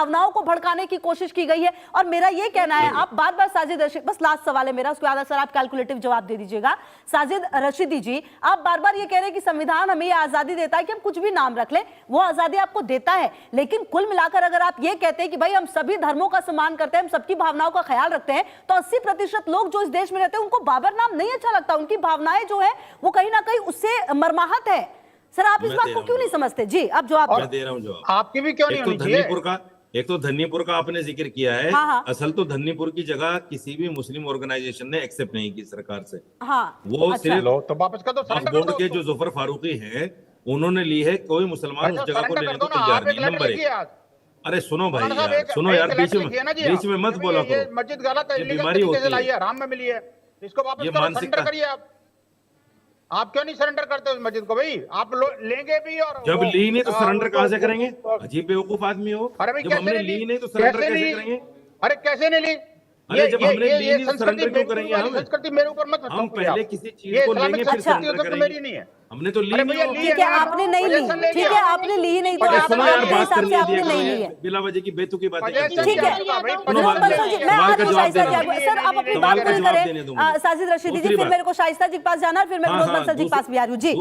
भावनाओं को भड़काने की कोशिश की गई है। और मेरा ये कहना है, आप बार बार साजिद रशीदी, बस लास्ट सवाल है मेरा, उसके बाद सर आप कैलकुलेटिव जवाब दे दीजिएगा। साजिद रशीदी जी, आप बार बार ये कह रहे हैं कि संविधान हमें ये आजादी देता है कि हम कुछ भी नाम रख लें, वो आजादी आपको देता है, लेकिन कुल मिलाकर अगर आप ये कहते हैं कि भाई हम सभी धर्मों का सम्मान करते हैं, हम सबकी भावनाओं का ख्याल रखते हैं, तो 80% लोग जो इस देश में रहते हैं उनको बाबर नाम नहीं अच्छा लगता, उनकी भावनाएं जो है वो कहीं ना कहीं उससे मरमाहत है। सर आप इस बात को क्यों नहीं समझते? जी आप जवाब दे रहा हूँ जवाब। आपकी भी क्यों नहीं होनी चाहिए? एक तो धन्नीपुर का आपने जिक्र किया है। हाँ, हाँ। असल तो धन्नीपुर की जगह किसी भी मुस्लिम ऑर्गेनाइजेशन ने एक्सेप्ट नहीं की सरकार से। हाँ, वो अच्छा। सिर्फ तो वापस कर दो, बोर्ड के जो जुफर फारूकी हैं उन्होंने ली है, कोई मुसलमान उस जगह को लेने को तैयार नहीं। नंबर 1। अरे सुनो भाई यार, सुनो यार, बीच में मत बोला करो। मस्जिद गलत है, ये बीमारी होती है, आराम में मिली है, इसको वापस करो, मानसिकता करिए। आप क्यों नहीं सरेंडर करते उस मस्जिद को? भाई आप लेंगे भी, और जब ली नहीं तो सरेंडर कहां से करेंगे? अजीब बेवकूफ आदमी हो। अरे भाई जब हमने ली नहीं तो सरेंडर कैसे करेंगे? अरे कैसे नहीं ली? अरे जब हमने ली नहीं तो सरेंडर क्यों करेंगे? संस्कृति मेरे ऊपर मत हम पहले किसी चीज को लेंगे फिर सरेंडर करेंगे। मेरी नहीं है, हमने तो ली नहीं। ठीक है, आपने नहीं ली, ठीक है आपने ली नहीं तो सुनो यार, बात हिसाब से आपने करनी नहीं ली है, है। बिला वजह की बेतुकी बातें। ठीक है, विनोद बंसल जी, मैं आ रही हूं शाइस्ता जी, सर आप अपनी बात पूरी करें। साजिद रशीदी जी, फिर मेरे को शाइस्ता जी के पास जाना है, फिर मैं विनोद बंसल जी के पास भी आ रही हूँ। जी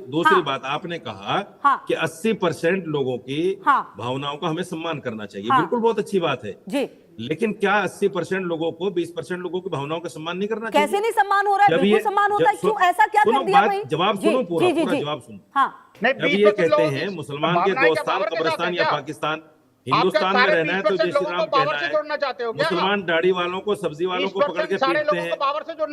दूसरी बात आपने कहा कि 80% लोगों की भावनाओं का हमें सम्मान करना चाहिए। बिल्कुल, बहुत अच्छी बात है जी, लेकिन क्या 80% लोगों को 20% लोगों की भावनाओं का सम्मान नहीं करना चाहिए? कैसे नहीं सम्मान हो रहा है? बिल्कुल सम्मान होता है। क्यों ऐसा क्या कर दिया भाई? जवाब सुनो, पूरा जवाब सुनो। हाँ, जब ये कहते हैं मुसलमान के दोस्तान कब्रिस्तान या पाकिस्तान, हिंदुस्तान में रहना है तो जय श्री राम कहना है। मुसलमान दाढ़ी वालों को, सब्जी वालों को पकड़ के पीटते हैं,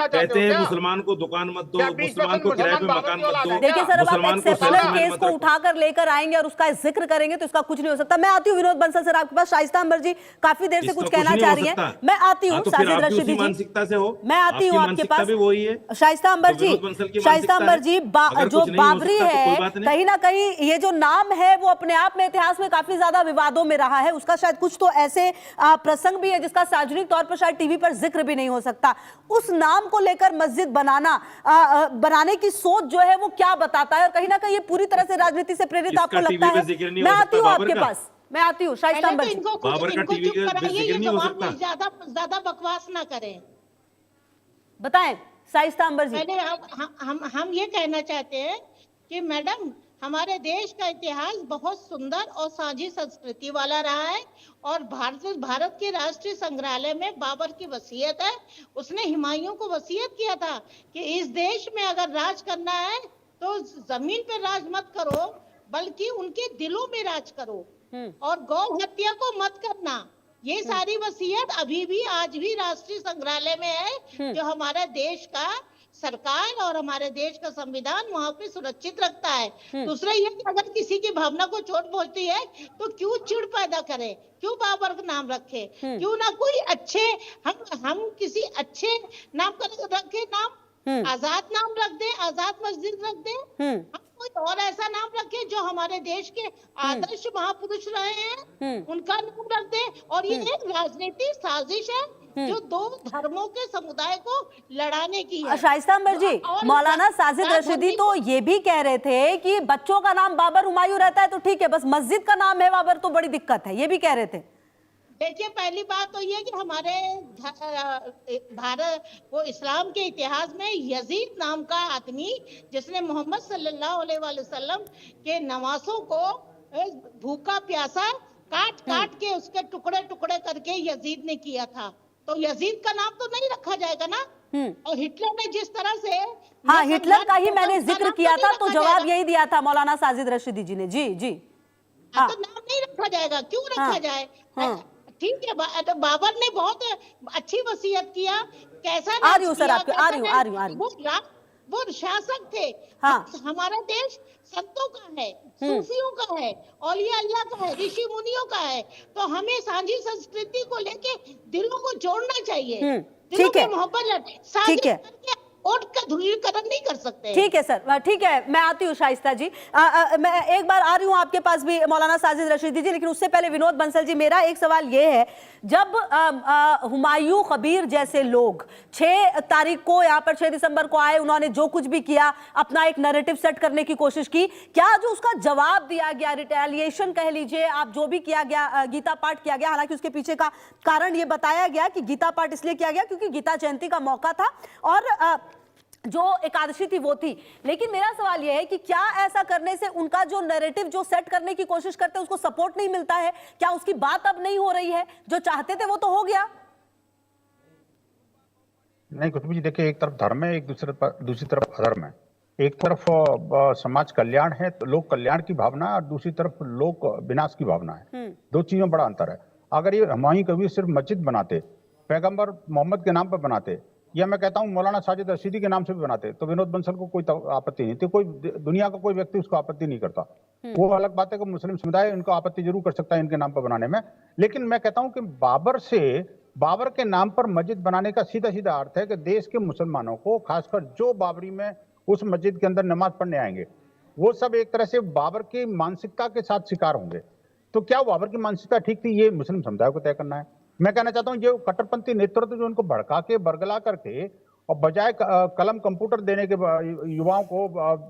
कहते हैं मुसलमान को दुकान मत दो, मुसलमान को किराए पे मकान मत दो। देखिए सर, अब आप एक्सेप्शनल केस को उठाकर लेकर आएंगे और उसका जिक्र करेंगे तो इसका कुछ नहीं हो सकता। मैं आती हूँ विनोद बंसल सर आपके पास। शाइस्ता अंबर जी काफी देर से कुछ कहना चाह रही है, मैं आती हूँ। साजिद रशीदी जी, मानसिकता से हो, मैं आती हूँ आपके पास। वही है शाइस्ता अंबर जी, शाइस्ता अंबर जी, जो बाबरी है, कहीं ना कहीं ये जो नाम है वो अपने आप में इतिहास में काफी ज्यादा विवादों में रहा है। उसका शायद कुछ तो ऐसे प्रसंग भी है जिसका सार्वजनिक तौर पर शायद टीवी पर जिक्र भी नहीं हो सकता। उस नाम को लेकर मस्जिद बनाने की सोच जो है वो क्या बताता है, और कहीं ना कहीं ये पूरी तरह से राजनीति से प्रेरित आपको लगता है? मैं आती हूँ आपके पास, मैं आती हूँ शाइस्ता अंबर जी। बाबर का टीवी पे जिक्र नहीं हो सकता। ज्यादा बकवास ना करें, बताएं शाइस्ता अंबर जी। पहले हम ये कहना चाहते हैं कि मैडम, हमारे देश का इतिहास बहुत सुंदर और साझी संस्कृति वाला रहा है, और भारत के राष्ट्रीय संग्रहालय में बाबर की वसीयत है। उसने हुमायूं को वसीयत किया था कि इस देश में अगर राज करना है तो जमीन पर राज मत करो, बल्कि उनके दिलों में राज करो, और गौ हत्या को मत करना। ये सारी वसीयत अभी भी आज भी राष्ट्रीय संग्रहालय में है, जो हमारा देश का सरकार और हमारे देश का संविधान वहां पे सुरक्षित रखता है। दूसरा ये कि अगर किसी की भावना को चोट पहुंचती है तो क्यों चिढ़ पैदा करें, क्यों बाबर का नाम रखे, क्यों ना कोई अच्छे, हम किसी अच्छे नाम का रखे, नाम आजाद नाम रख दे, आजाद मस्जिद रख दे, हम कोई और ऐसा नाम रखे जो हमारे देश के आदर्श महापुरुष रहे हैं उनका नाम रख दे। और ये एक राजनीतिक साजिश है जो दो धर्मों के समुदाय को लड़ाने की है। शाइस्ता अंबर जी, मौलाना साजिद रशीदी तो ये भी कह रहे थे कि बच्चों का नाम बाबर हुमायूं रहता है तो ठीक है, बस मस्जिद का नाम है बाबर तो बड़ी दिक्कत है, ये भी कह रहे थे। देखिए, पहली बात तो ये कि हमारे भारत वो इस्लाम के इतिहास में यजीद नाम का आदमी, जिसने मोहम्मद सल्लल्लाहु अलैहि वसल्लम के नवासों को भूखा प्यासा काट के उसके टुकड़े टुकड़े करके यजीद ने किया था, तो यजीद का नाम तो नहीं रखा जाएगा ना। और हिटलर ने जिस तरह से, हाँ, हिटलर का ही मैंने जिक्र किया था तो जवाब यही दिया था मौलाना साजिद रशीदी जी ने। जी जी, हाँ, तो नाम नहीं रखा जाएगा, क्यों रखा जाए? ठीक है, बाबर ने बहुत अच्छी वसीयत किया। कैसा आ रही हूँ सर आपके, आ रही हूँ। वो शासक थे। हमारा देश संतों का है, सूफियों का है, औलिया अल्लाह का है, ऋषि मुनियों का है, तो हमें साझी संस्कृति को लेके दिलों को जोड़ना चाहिए, दिलों में मोहब्बत। ठीक है, वोट का ध्रुवीकरण नहीं कर सकते। ठीक है सर, ठीक है, मैं आती हूँ शाइस्ता जी। मैं एक बार आ रही हूँ आपके पास भी मौलाना साजिद रशीदी जी, लेकिन उससे पहले विनोद बंसल जी, मेरा एक सवाल ये है, जब हुमायूं कबीर जैसे लोग 6 तारीख को यहाँ पर 6 दिसंबर को आए, उन्होंने जो कुछ भी किया, अपना एक नैरेटिव सेट करने की कोशिश की, क्या जो उसका जवाब दिया गया, रिटेलिएशन कह लीजिए आप, जो भी किया गया, गीता पाठ किया गया, हालांकि उसके पीछे का कारण ये बताया गया कि गीता पाठ इसलिए किया गया क्योंकि गीता जयंती का मौका था और जो एकादशी थी वो थी, लेकिन मेरा सवाल यह है कि क्या ऐसा करने से उनका जो नैरेटिव जो सेट करने की कोशिश करते हैं उसको सपोर्ट नहीं मिलता है? क्या उसकी बात अब नहीं हो रही है? जो चाहते थे वो तो हो गया। नहीं कुछ भी, देखिए एक तरफ धर्म है, एक दूसरी तरफ अधर्म है। एक तरफ समाज कल्याण है, तो लोक कल्याण की भावना है, और दूसरी तरफ लोक विनाश की भावना है। दो चीजों में बड़ा अंतर है। अगर ये हुमायूं कबीर सिर्फ मस्जिद बनाते, पैगंबर मोहम्मद के नाम पर बनाते, या मैं कहता हूं मौलाना साजिद रशीदी के नाम से भी बनाते, तो विनोद बंसल को कोई आपत्ति नहीं थी, कोई दुनिया का कोई व्यक्ति उसको आपत्ति नहीं करता। वो अलग बात है कि मुस्लिम समुदाय इनको आपत्ति जरूर कर सकता है इनके नाम पर बनाने में, लेकिन मैं कहता हूं कि बाबर के नाम पर मस्जिद बनाने का सीधा सीधा अर्थ है कि देश के मुसलमानों को, खासकर जो बाबरी में उस मस्जिद के अंदर नमाज पढ़ने आएंगे, वो सब एक तरह से बाबर की मानसिकता के साथ शिकार होंगे। तो क्या बाबर की मानसिकता ठीक थी, ये मुस्लिम समुदाय को तय करना है। मैं कहना चाहता हूं जो कट्टरपंथी नेतृत्व जो उनको भड़का के बरगला करके और बजाय कलम कंप्यूटर देने के युवाओं को,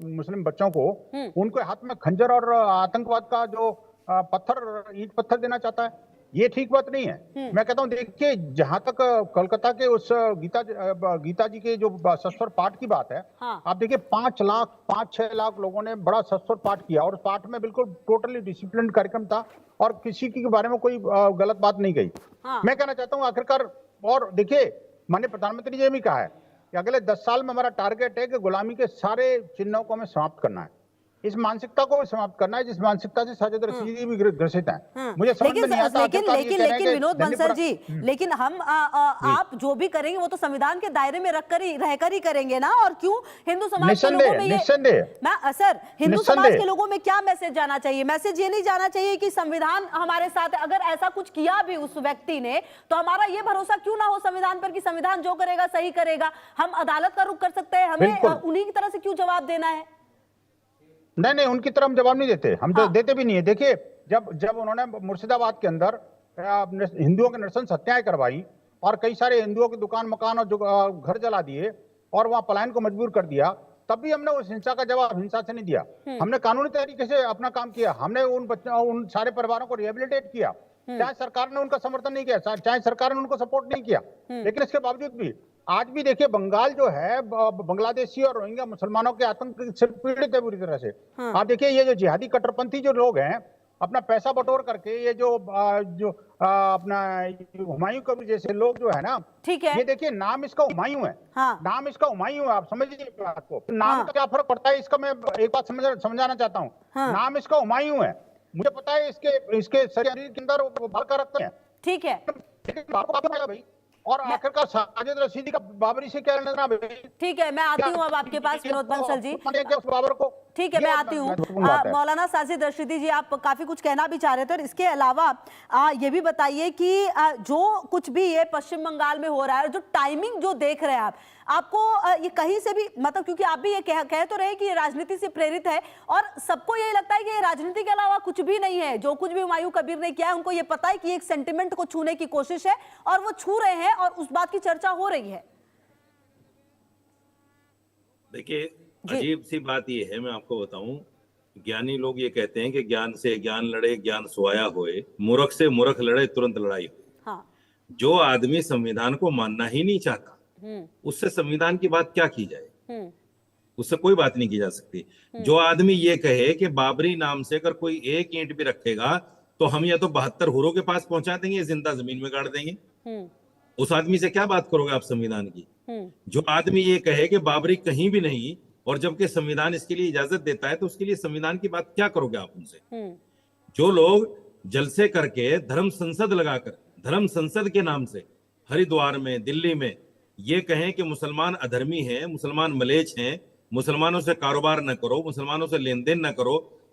मुस्लिम बच्चों को, उनको हाथ में खंजर और आतंकवाद का जो ईंट पत्थर देना चाहता है, ये ठीक बात नहीं है। मैं कहता हूं देखिए, जहां तक कोलकाता के उस गीता जी के जो सस्वर पाठ की बात है, हाँ। आप देखिए 5-6 लाख लोगों ने बड़ा सस्वर पाठ किया, और पाठ में बिल्कुल टोटली डिसिप्लिन कार्यक्रम था और किसी के बारे में कोई गलत बात नहीं गई। हाँ। मैं कहना चाहता हूं आखिरकार, और देखिए माननीय प्रधानमंत्री जी ने भी कहा है कि अगले 10 साल में हमारा टारगेट है कि गुलामी के सारे चिन्हों को हमें समाप्त करना है, इस मानसिकता को समाप्त करना है जिस मानसिकता से साजिद रशीदी भी ग्रसित हैं। मुझे समझ में नहीं आता। लेकिन विनोद बंसल जी, लेकिन हम आप जो भी करेंगे वो तो संविधान के दायरे में रहकर ही करेंगे ना, और क्यों हिंदू समाज के लोगों में ये सर, हिंदू समाज के लोगों में क्या मैसेज जाना चाहिए? मैसेज ये नहीं जाना चाहिए कि संविधान हमारे साथ है, अगर ऐसा कुछ किया भी उस व्यक्ति ने तो हमारा ये भरोसा क्यों ना हो संविधान पर कि संविधान जो करेगा सही करेगा, हम अदालत का रुख कर सकते हैं, हमें उन्हीं की तरह से क्यों जवाब देना है? नहीं, उनकी तरफ हम जवाब नहीं देते, हम देते भी नहीं है। देखिए जब उन्होंने मुर्शिदाबाद के अंदर हिंदुओं के नृशंस हत्याएं करवाई और कई सारे हिंदुओं की दुकान मकान और जो घर जला दिए और वहां पलायन को मजबूर कर दिया, तब भी हमने उस हिंसा का जवाब हिंसा से नहीं दिया। हमने कानूनी तरीके से अपना काम किया, हमने उन सारे परिवारों को रिहेबिलिटेट किया, चाहे सरकार ने उनका समर्थन नहीं किया, चाहे सरकार ने उनको सपोर्ट नहीं किया, लेकिन इसके बावजूद भी आज भी देखिए बंगाल जो है बांग्लादेशी और रोहिंग्या मुसलमानों के आतंक से पीड़ित है बुरी तरह से। आप देखिए ये जो जिहादी कट्टरपंथी जो लोग हैं, अपना पैसा बटोर करके ये जो अपना हुमायूं कबीर जैसे लोग जो है ना, ठीक है, ये देखिए नाम इसका हुमायूं है। नाम इसका हुमायूं है, आप समझिए बात को। नाम का क्या फर्क पड़ता है इसका, मैं एक बात समझाना चाहता हूँ। नाम इसका हुमायूं है, मुझे पता है इसके शरीर के अंदर बाल का रखते हैं, ठीक है, भाई। और आखिरकार साजिद रशीदी का बाबरी से क्या लेना? ठीक है, मैं आती हूँ अब आपके पास विनोद बंसल जी। बाबर को ठीक है, मैं आती हूँ। मौलाना साजिद रशीदी जी, आप काफी कुछ कहना भी चाह रहे थे, और इसके अलावा ये भी बताइए कि जो कुछ भी ये पश्चिम बंगाल में हो रहा है, जो टाइमिंग जो देख रहे हैं आपको ये कहीं से भी, मतलब क्योंकि आप भी ये कह तो रहे कि ये राजनीति से प्रेरित है, और सबको यही लगता है कि ये राजनीति के अलावा कुछ भी नहीं है। जो कुछ भी हुमायूं कबीर ने किया है, उनको ये पता है कि एक सेंटिमेंट को छूने की कोशिश है और वो छू रहे हैं और उस बात की चर्चा हो रही है। देखिए अजीब सी बात ये है, मैं आपको बताऊं, ज्ञानी लोग ये कहते हैं कि ज्ञान से ज्ञान लड़े, ज्ञान सोया होए, मूर्ख से मूर्ख लड़े, तुरंत लड़ाई हो। हाँ। जो आदमी संविधान को मानना ही नहीं चाहता, उससे संविधान की बात क्या की जाए? उससे कोई बात नहीं की जा सकती। जो आदमी ये कहे कि बाबरी नाम से अगर कोई एक ईंट भी रखेगा तो हम या तो 72 हुरों के पास पहुंचा देंगे, जिंदा जमीन में गाड़ देंगे। उस आदमी से क्या बात करोगे आप संविधान की? जो आदमी ये कहे कि बाबरी कहीं भी नहीं, और जबकि संविधान इसके लिए इजाजत देता है, तो उसके लिए संविधान की बात क्या करोगे आप उनसे? जो लोग जलसे करके धर्म संसद लगाकर, धर्म संसद के नाम से हरिद्वार में, दिल्ली में ये कहें कि मुसलमान अधर्मी हैं, मुसलमान मलेच्छ हैं, मुसलमानों से कारोबार न करो, मुसलमानों से लेन देन न करो,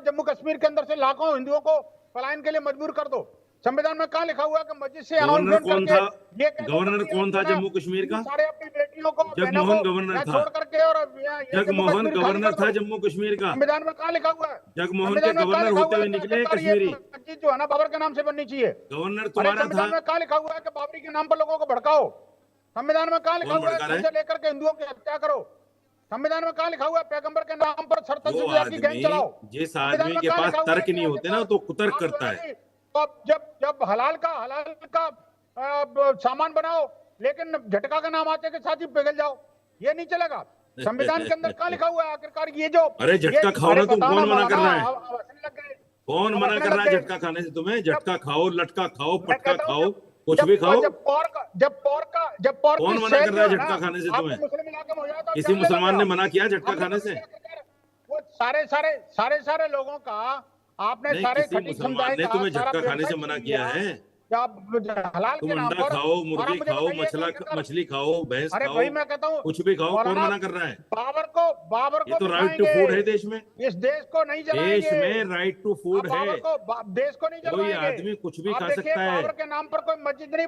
साथ जम्मू कश्मीर के अंदर से लाखों हिंदुओं को पलायन के लिए मजबूर कर दो। संविधान में कहाँ लिखा हुआ है कि मस्जिद से गवर्नर announcement कौन करके था? ये कह दो गवर्नर कि कौन था ना जम्मू कश्मीर का? सारे अपनी बेटियों को बहनों जगमोहन को गवर्नर यहाँ था। छोड़ करके और ये जगमोहन कश्मीर खाली गवर्नर कर था दो। जम्मू कश्मीर का। संविधान में कहाँ लिखा हुआ है? जगमोहन के संविधान में कहाँ गवर्नर लिखा होते हुआ हुए है कि निकले आखिरकार ये कश्मीरी। मस्जिद जो है ना बाबर के नाम से बननी चाहिए? गवर्नर अरे तुम्हारा संविधान था। में कहाँ लिखा हुआ है कि बाबरी के नाम पर लोगों को भड़काओ? संविधान में कहाँ लिखा कौन हुआ है भड़का रहा है? खंजर लेकर के हिंदुओं की हत्या करो? संविधान में कहाँ लिखा हुआ है पैगंबर के नाम पर सरतन जो की गैंग चलाओ? जिस संविधान आदमी में के कहाँ पास लिखा हुआ है तर्क कि नहीं होते ना आखिरकार तो कुतर्क आप जो करता है है। कि तो अब जब हलाल का सामान बनाओ लेकिन झटका का नाम आते के साथ ही पिघल जाओ, ये नहीं चलेगा। संविधान के अंदर कहाँ लिखा हुआ है आखिरकार ये जो अरे झटका खाओ ना, तुम बताओ कौन मना मौलाना, कर रहा है? अब हंसने लग गए। कौन अब मना हंसने कर रहा लग है गए। झटका खाने से? तुम्हें झटका खाओ, लटका खाओ, मैं पटका कहता हूँ खाओ, कुछ भी खाओ। जब पोर्क कौन की मना सेल कर रहा है जो झटका ना, खाने से आपको तुम्हें? मुस्लिम इलाके में हो जाए तो किसी जान ले मुसलमान लेंगे ने मना किया झटका हमने खाने तो से? किया कि वो सारे लोगों का आपने नहीं, सारे किसी खटीक मुसलमान समुदाय ने का तुम्हें सारा झटका खाने से व्यवसाय मना छीन किया लिया। है? आप हलाल तुम के नाम अंडा पर खाओ, और आप मुर्गी मुझे खाओ, बताइए कि आखिरकार- मछली खाओ, भैंस अरे खाओ, भाई मैं कहता हूँ कुछ भी खाओ, कौन मौलाना मना कर रहा है? बाबर ये को तो राइट टू बिठाएंगे। फूड है देश में। इस देश को नहीं देश जलाएंगे। में राइट टू फूड आप है। देश को नहीं कोई जलवाएंगे। आदमी कुछ भी आप खा देखिए, सकता है। बाबर के नाम पर कोई मस्जिद नहीं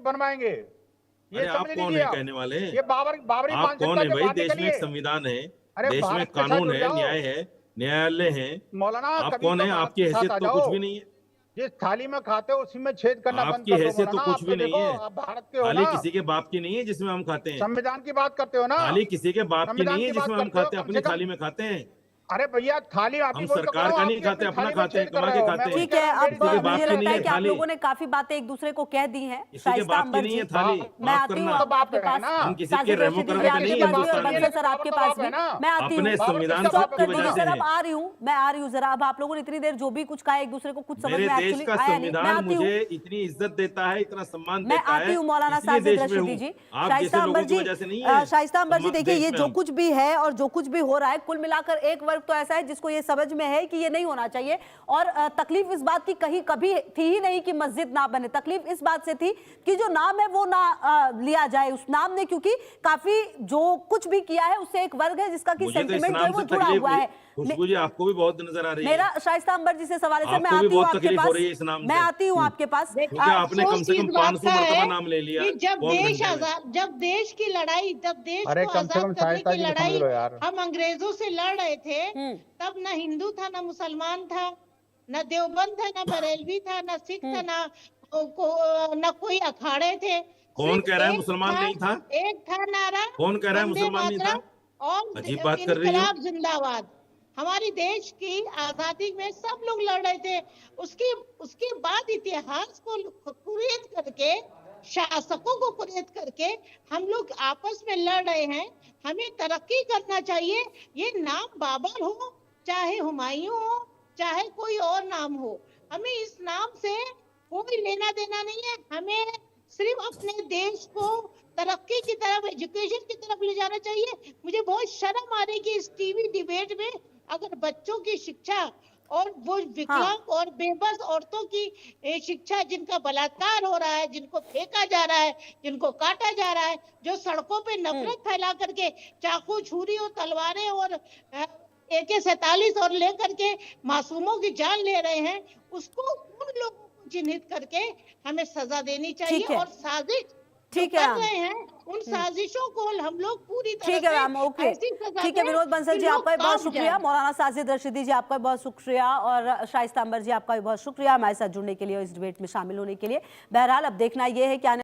बनवाएंगे। ये अरे आप समझ कौन लीजिए है आप। कहने वाले? ये बाबरी आप कौन मानसिकता है के भाई? बाहर देश में निकलिए। एक संविधान है, अरे देश में भारत के साथ कानून जुड़ है, जाओ। न्याय है, न्यायालय है। मौलाना आप कभी कौन तो है? भारत आपकी के साथ हैसियत आ तो कुछ जाओ। भी नहीं है। जिस थाली में खाते हो उसी में छेद करना बंद आपकी कर दो हैसियत तो मौलाना। कुछ आप भी तो नहीं देखो, है। आप भारत के हो थाली ना। किसी के बाप की नहीं है जिसमें हम खाते हैं। संविधान की बात करते हो ना। थाली किसी के बाप की संविधान नहीं है की बात जिसमें हम करते हो, खाते हैं, कम अपनी से कम। थाली में खाते हैं। अरे भैया थाली आप ही हम बोल तो सरकार करो, का नहीं आपकी खाते, अपनी अपना थाली में खाते हैं, छेद कर कमा रहे के हो। खाते मैं हैं। ठीक है, अब किसी के बाप मुझे की नहीं लगता है है कि आप थाली। लोगों ने काफी बातें एक दूसरे को कह दी हैं। किसी के शाइस्ता बाप की अंबर नहीं जी, है थाली। मैं माफ आती हूँ करना। तो आपके बाप है पास। ना। हम किसी के साजिद रहमो रशीदी करम जी के आपके नहीं है पास भी और हिंदुस्तान बंसल में। सर आपके बाप पास है भी। ना। मैं आती हूँ। अपने संविधान बाप स्टॉप की कर वजह दीजिए से सर, है। अब आ रही हूँ जरा। अब आप लोगों ने इतनी देर जो भी कुछ कहा एक दूसरे को कुछ समझ मेरे में देश एक्चुअली का आया नहीं। मैं संविधान आती हूँ। मुझे इतनी इज्जत देता है, इतना सम्मान मैं देता है। आती हूँ मौलाना इसलिए साजिद देश में रशीदी हूँ। जी। आप शाइस्ता जैसे अंबर लोगों की जी, वजह से नहीं है। शाइस्ता अंबर जी, देखिए देश ये में जो हम। कुछ भी है और जो कुछ भी हो रहा है, कुल मिलाकर एक वर्ग तो ऐसा है जिसको ये समझ में है कि ये नहीं होना चाहिए। और तकलीफ इस बात की कहीं कभी थी ही नहीं कि मस्जिद ना बने। तकलीफ इस बात से थी कि जो नाम है वो ना लिया जाए उस नाम ने, क्योंकि काफी जो कुछ भी किया है उससे एक वर्ग है जिसका कि मुझे तो इस सेंटिमेंट जो है नाम वो से जुड़ा तकलीफ हुआ है। खुशबू जी आपको भी बहुत नजर आ रही है। मेरा शाइस्ता अंबर जी से सवाल है सर, मैं आपको भी आती हूँ बहुत आपके तकलीफ पास। हो रही है इस नाम मैं से। आती हूँ आपके पास। क्योंकि आपने कम से कम 500 मरतबा नाम ले लिया। जब देश की लड़ाई, जब देश अरे को कम से कम आजाद करने सहायता की जी को समझ लड़ाई लो यार। हम अंग्रेजों से लड़ रहे थे, तब न हिंदू था, न मुसलमान था, न देवबंद था, न बरेलवी था, न सिख था, न कोई अखाड़े थे। कौन सिर्फ कह रहा है एक मुसलमान नहीं था? एक था नारा, कौन कह रहा है वंदे मुसलमान नहीं था? मातरम और अजीब बात कर रही हो। इनकलाब जिंदाबाद। हमारी देश की आजादी में सब लोग लड़ रहे थे। उसके बाद इतिहास को कुरेद करके, शासकों को कुरेद करके हम लोग आपस में लड़ रहे हैं। हमें तरक्की करना चाहिए। ये नाम बाबर हो, चाहे हुमायूं हो, चाहे कोई और नाम हो, हमें इस नाम से कोई लेना देना नहीं है। हमें सिर्फ अपने देश को तरक्की की तरफ, एजुकेशन की तरफ ले जाना चाहिए। मुझे बहुत शर्म आ रही कि इस टीवी डिबेट में अगर बच्चों की शिक्षा और वो विकलांग और बेबस औरतों की शिक्षा, जिनका बलात्कार हो रहा है, जिनको फेंका जा रहा है, जिनको काटा जा रहा है, जो सड़कों पे नफरत फैला करके चाकू, छुरी और तलवारें और AK-47 और लेकर के मासूमों की जान ले रहे हैं, उसको उन लोगों को चिन्हित करके हमें सजा देनी चाहिए। और साजिश ठीक कर है रहे हैं, उन साजिशों को हम लोग पूरी तरह ठीक है मैम, से ओके ऐसी सजा ठीक है। दें विनोद बंसल कि जी लोग आपका भी बहुत कांप शुक्रिया। जाएं। मौलाना साजिद रशीदी जी आपका भी बहुत शुक्रिया। और शाइस्ता अंबर जी आपका भी बहुत शुक्रिया हमारे साथ जुड़ने के लिए और इस डिबेट में शामिल होने के लिए। बहरहाल अब देखना यह है कि आने